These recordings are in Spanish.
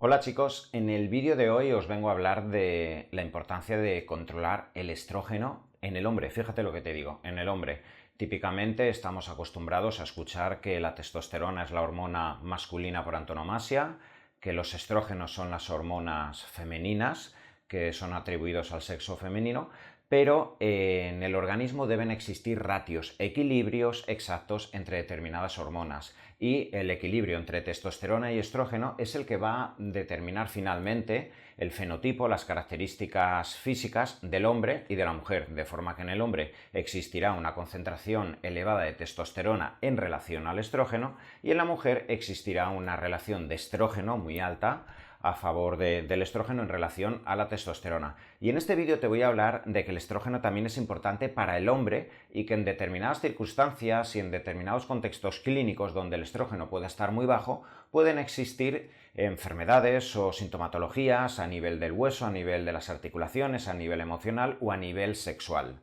Hola chicos, en el vídeo de hoy os vengo a hablar de la importancia de controlar el estrógeno en el hombre. Fíjate lo que te digo, en el hombre. Típicamente estamos acostumbrados a escuchar que la testosterona es la hormona masculina por antonomasia, que los estrógenos son las hormonas femeninas, que son atribuidos al sexo femenino, pero en el organismo deben existir ratios, equilibrios exactos entre determinadas hormonas, y el equilibrio entre testosterona y estrógeno es el que va a determinar finalmente el fenotipo, las características físicas del hombre y de la mujer, de forma que en el hombre existirá una concentración elevada de testosterona en relación al estrógeno y en la mujer existirá una relación de estrógeno muy alta a favor del estrógeno en relación a la testosterona. Y en este vídeo te voy a hablar de que el estrógeno también es importante para el hombre y que en determinadas circunstancias y en determinados contextos clínicos donde el estrógeno pueda estar muy bajo, pueden existir enfermedades o sintomatologías a nivel del hueso, a nivel de las articulaciones, a nivel emocional o a nivel sexual.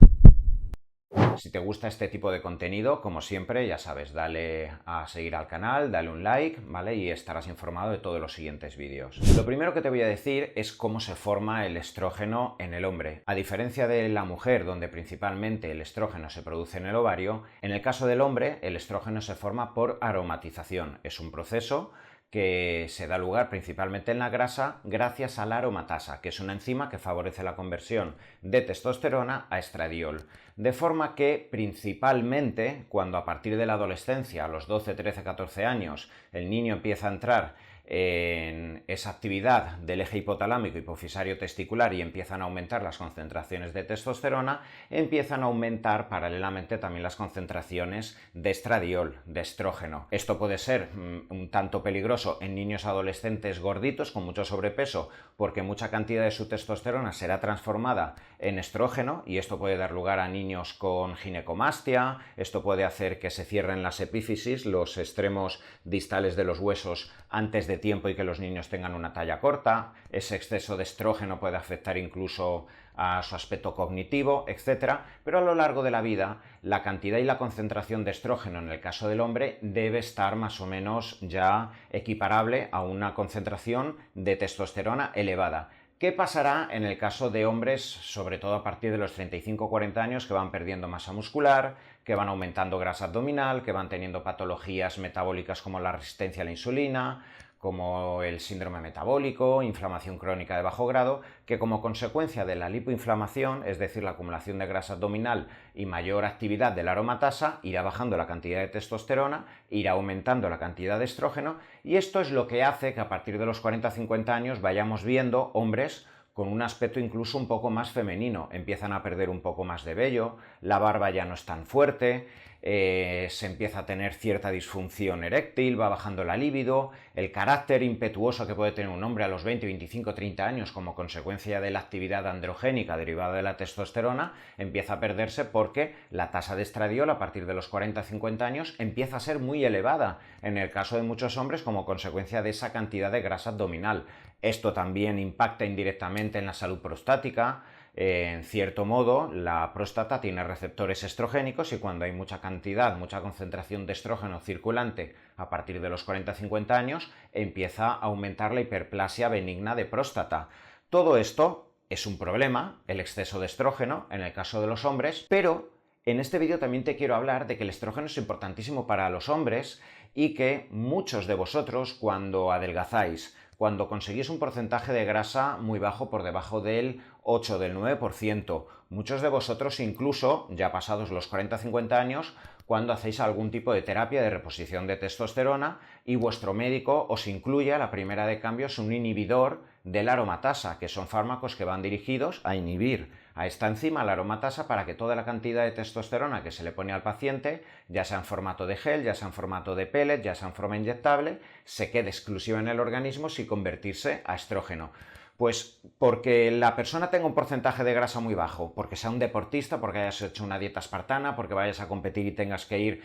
Si te gusta este tipo de contenido, como siempre, ya sabes, dale a seguir al canal, dale un like, ¿vale? Y estarás informado de todos los siguientes vídeos. Lo primero que te voy a decir es cómo se forma el estrógeno en el hombre. A diferencia de la mujer, donde principalmente el estrógeno se produce en el ovario, en el caso del hombre, el estrógeno se forma por aromatización. Es un proceso que se da lugar principalmente en la grasa gracias a la aromatasa, que es una enzima que favorece la conversión de testosterona a estradiol. De forma que principalmente cuando a partir de la adolescencia, a los 12, 13, 14 años, el niño empieza a entrar en esa actividad del eje hipotalámico hipofisario testicular y empiezan a aumentar las concentraciones de testosterona, empiezan a aumentar paralelamente también las concentraciones de estradiol, de estrógeno. Esto puede ser un tanto peligroso en niños adolescentes gorditos con mucho sobrepeso, porque mucha cantidad de su testosterona será transformada en estrógeno y esto puede dar lugar a niños con ginecomastia, esto puede hacer que se cierren las epífisis, los extremos distales de los huesos antes de tiempo y que los niños tengan una talla corta. Ese exceso de estrógeno puede afectar incluso a su aspecto cognitivo, etc. Pero a lo largo de la vida, la cantidad y la concentración de estrógeno en el caso del hombre debe estar más o menos ya equiparable a una concentración de testosterona elevada. ¿Qué pasará en el caso de hombres, sobre todo a partir de los 35-40 años, que van perdiendo masa muscular, que van aumentando grasa abdominal, que van teniendo patologías metabólicas como la resistencia a la insulina, como el síndrome metabólico, inflamación crónica de bajo grado, que como consecuencia de la lipoinflamación, es decir, la acumulación de grasa abdominal y mayor actividad de la aromatasa, irá bajando la cantidad de testosterona, irá aumentando la cantidad de estrógeno, y esto es lo que hace que a partir de los 40-50 años vayamos viendo hombres con un aspecto incluso un poco más femenino. Empiezan a perder un poco más de vello, la barba ya no es tan fuerte, se empieza a tener cierta disfunción eréctil, va bajando la libido, el carácter impetuoso que puede tener un hombre a los 20, 25, 30 años como consecuencia de la actividad androgénica derivada de la testosterona empieza a perderse porque la tasa de estradiol a partir de los 40-50 años empieza a ser muy elevada en el caso de muchos hombres como consecuencia de esa cantidad de grasa abdominal. Esto también impacta indirectamente en la salud prostática. En cierto modo, la próstata tiene receptores estrogénicos y cuando hay mucha cantidad, mucha concentración de estrógeno circulante a partir de los 40-50 años, empieza a aumentar la hiperplasia benigna de próstata. Todo esto es un problema, el exceso de estrógeno, en el caso de los hombres, pero en este vídeo también te quiero hablar de que el estrógeno es importantísimo para los hombres y que muchos de vosotros, cuando adelgazáis, cuando conseguís un porcentaje de grasa muy bajo, por debajo del 8, del 9%, muchos de vosotros incluso, ya pasados los 40-50 años, cuando hacéis algún tipo de terapia de reposición de testosterona y vuestro médico os incluye a la primera de cambios un inhibidor de la aromatasa, que son fármacos que van dirigidos a inhibir a esta enzima, la aromatasa, para que toda la cantidad de testosterona que se le pone al paciente, ya sea en formato de gel, ya sea en formato de pellet, ya sea en forma inyectable, se quede exclusiva en el organismo sin convertirse a estrógeno. Pues porque la persona tenga un porcentaje de grasa muy bajo, porque sea un deportista, porque hayas hecho una dieta espartana, porque vayas a competir y tengas que ir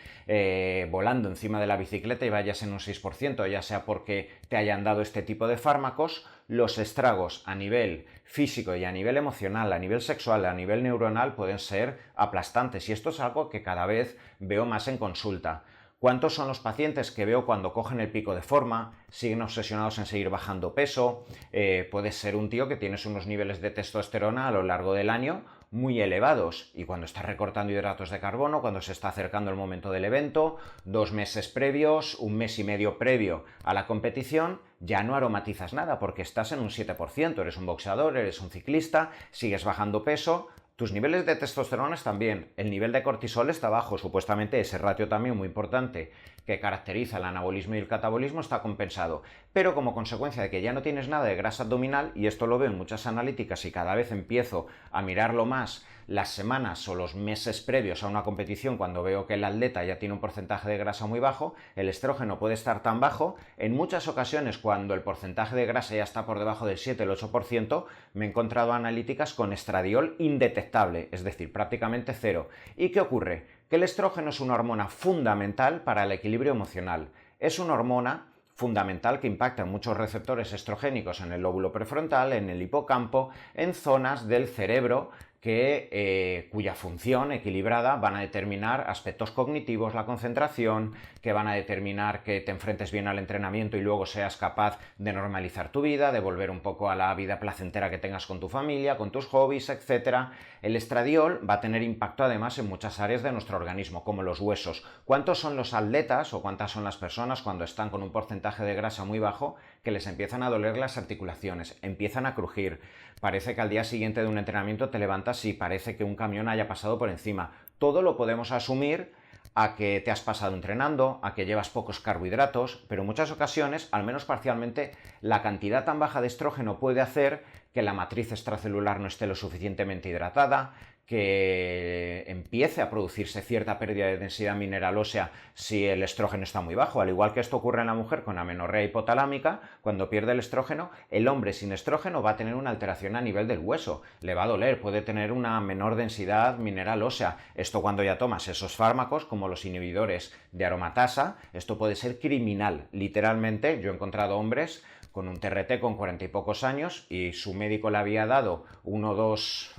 volando encima de la bicicleta y vayas en un 6%, ya sea porque te hayan dado este tipo de fármacos, los estragos a nivel físico y a nivel emocional, a nivel sexual, a nivel neuronal pueden ser aplastantes, y esto es algo que cada vez veo más en consulta. ¿Cuántos son los pacientes que veo cuando cogen el pico de forma, siguen obsesionados en seguir bajando peso? Puede ser un tío que tienes unos niveles de testosterona a lo largo del año muy elevados y cuando está recortando hidratos de carbono, cuando se está acercando el momento del evento, 2 meses previos, 1 mes y medio previo a la competición, ya no aromatizas nada porque estás en un 7%, eres un boxeador, eres un ciclista, sigues bajando peso. Tus niveles de testosterona están bien, el nivel de cortisol está bajo, supuestamente ese ratio también muy importante que caracteriza el anabolismo y el catabolismo está compensado, pero como consecuencia de que ya no tienes nada de grasa abdominal, y esto lo veo en muchas analíticas y cada vez empiezo a mirarlo más las semanas o los meses previos a una competición cuando veo que el atleta ya tiene un porcentaje de grasa muy bajo, el estrógeno puede estar tan bajo, en muchas ocasiones cuando el porcentaje de grasa ya está por debajo del 7 o el 8%, me he encontrado analíticas con estradiol indetectable, es decir, prácticamente cero. ¿Y qué ocurre? Que el estrógeno es una hormona fundamental para el equilibrio emocional. Es una hormona fundamental que impacta en muchos receptores estrogénicos en el lóbulo prefrontal, en el hipocampo, en zonas del cerebro cuya función equilibrada van a determinar aspectos cognitivos, la concentración, que van a determinar que te enfrentes bien al entrenamiento y luego seas capaz de normalizar tu vida, de volver un poco a la vida placentera que tengas con tu familia, con tus hobbies, etc. El estradiol va a tener impacto además en muchas áreas de nuestro organismo, como los huesos. ¿Cuántos son los atletas o cuántas son las personas cuando están con un porcentaje de grasa muy bajo que les empiezan a doler las articulaciones, empiezan a crujir? Parece que al día siguiente de un entrenamiento te levantas y parece que un camión haya pasado por encima. Todo lo podemos asumir a que te has pasado entrenando, a que llevas pocos carbohidratos, pero en muchas ocasiones, al menos parcialmente, la cantidad tan baja de estrógeno puede hacer que la matriz extracelular no esté lo suficientemente hidratada, que empiece a producirse cierta pérdida de densidad mineral ósea si el estrógeno está muy bajo. Al igual que esto ocurre en la mujer con amenorrea hipotalámica, cuando pierde el estrógeno, el hombre sin estrógeno va a tener una alteración a nivel del hueso, le va a doler, puede tener una menor densidad mineral ósea. Esto cuando ya tomas esos fármacos, como los inhibidores de aromatasa, esto puede ser criminal. Literalmente, yo he encontrado hombres con un TRT con 40 y pocos años y su médico le había dado 1 o 2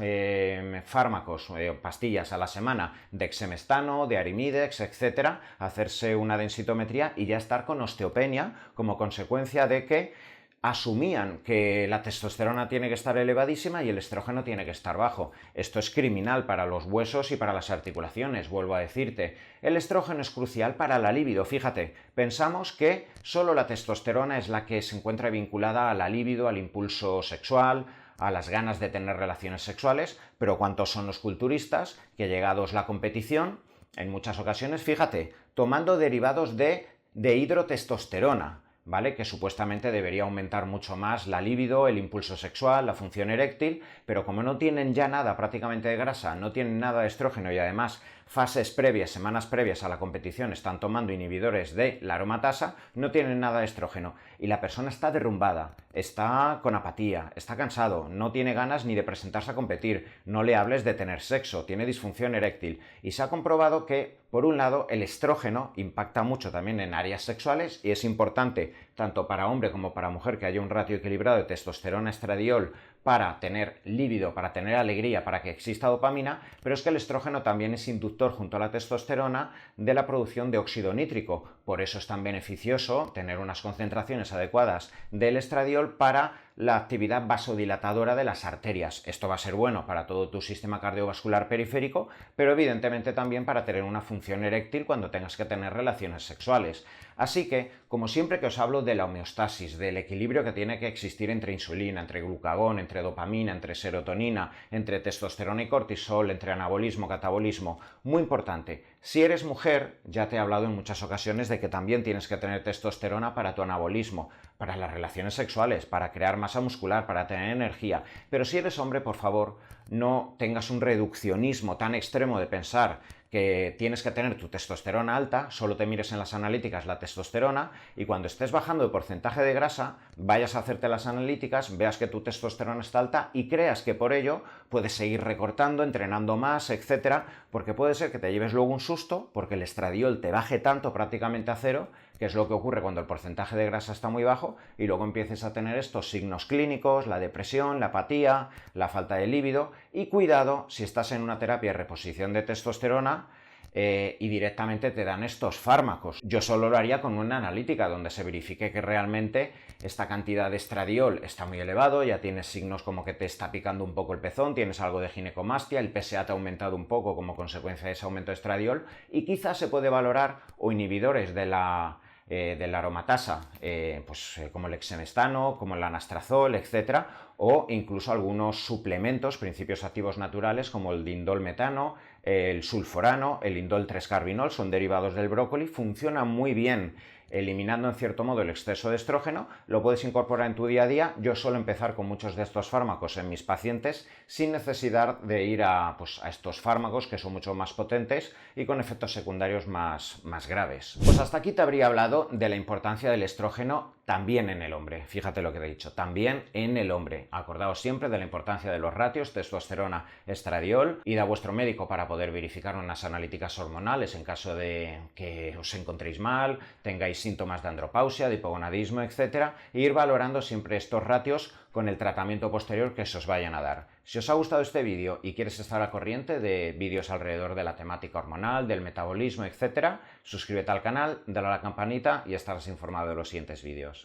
fármacos, pastillas a la semana de exemestano, de arimidex, etc., hacerse una densitometría y ya estar con osteopenia como consecuencia de que asumían que la testosterona tiene que estar elevadísima y el estrógeno tiene que estar bajo. Esto es criminal para los huesos y para las articulaciones, vuelvo a decirte. El estrógeno es crucial para la libido. Fíjate, pensamos que solo la testosterona es la que se encuentra vinculada a la libido, al impulso sexual, a las ganas de tener relaciones sexuales, pero ¿cuántos son los culturistas que, llegados la competición, en muchas ocasiones, fíjate, tomando derivados de hidrotestosterona, ¿vale? Que supuestamente debería aumentar mucho más la libido, el impulso sexual, la función eréctil, pero como no tienen ya nada prácticamente de grasa, no tienen nada de estrógeno y además fases previas, semanas previas a la competición están tomando inhibidores de la aromatasa, no tienen nada de estrógeno y la persona está derrumbada, está con apatía, está cansado, no tiene ganas ni de presentarse a competir, no le hables de tener sexo, tiene disfunción eréctil y se ha comprobado que, por un lado, el estrógeno impacta mucho también en áreas sexuales y es importante tanto para hombre como para mujer que haya un ratio equilibrado de testosterona-estradiol para tener líbido, para tener alegría, para que exista dopamina, pero es que el estrógeno también es inductor junto a la testosterona de la producción de óxido nítrico. Por eso es tan beneficioso tener unas concentraciones adecuadas del estradiol para la actividad vasodilatadora de las arterias. Esto va a ser bueno para todo tu sistema cardiovascular periférico, pero evidentemente también para tener una función eréctil cuando tengas que tener relaciones sexuales. Así que, como siempre que os hablo de la homeostasis, del equilibrio que tiene que existir entre insulina, entre glucagón, entre dopamina, entre serotonina, entre testosterona y cortisol, entre anabolismo, catabolismo, muy importante. Si eres mujer, ya te he hablado en muchas ocasiones de que también tienes que tener testosterona para tu anabolismo, para las relaciones sexuales, para crear masa muscular, para tener energía. Pero si eres hombre, por favor, no tengas un reduccionismo tan extremo de pensar que tienes que tener tu testosterona alta, solo te mires en las analíticas la testosterona y cuando estés bajando de porcentaje de grasa, vayas a hacerte las analíticas, veas que tu testosterona está alta y creas que por ello puedes seguir recortando, entrenando más, etc. Porque puede ser que te lleves luego un susto porque el estradiol te baje tanto prácticamente a cero, que es lo que ocurre cuando el porcentaje de grasa está muy bajo, y luego empieces a tener estos signos clínicos, la depresión, la apatía, la falta de líbido, y cuidado si estás en una terapia de reposición de testosterona, y directamente te dan estos fármacos. Yo solo lo haría con una analítica donde se verifique que realmente esta cantidad de estradiol está muy elevado, ya tienes signos como que te está picando un poco el pezón, tienes algo de ginecomastia, el PSA te ha aumentado un poco como consecuencia de ese aumento de estradiol, y quizás se puede valorar o inhibidores de la aromatasa, como el exemestano, como el anastrazol, etc., o incluso algunos suplementos, principios activos naturales, como el dindol-metano, el sulforano, el indol 3-carbinol, son derivados del brócoli, funcionan muy bien eliminando en cierto modo el exceso de estrógeno, lo puedes incorporar en tu día a día. Yo suelo empezar con muchos de estos fármacos en mis pacientes sin necesidad de ir a estos fármacos que son mucho más potentes y con efectos secundarios más graves. Pues hasta aquí te habría hablado de la importancia del estrógeno también en el hombre. Fíjate lo que te he dicho, también en el hombre. Acordaos siempre de la importancia de los ratios testosterona-estradiol. Id a vuestro médico para poder verificar unas analíticas hormonales en caso de que os encontréis mal, tengáis síntomas de andropausia, de hipogonadismo, etc. E ir valorando siempre estos ratios con el tratamiento posterior que se os vayan a dar. Si os ha gustado este vídeo y quieres estar al corriente de vídeos alrededor de la temática hormonal, del metabolismo, etc., suscríbete al canal, dale a la campanita y estarás informado de los siguientes vídeos.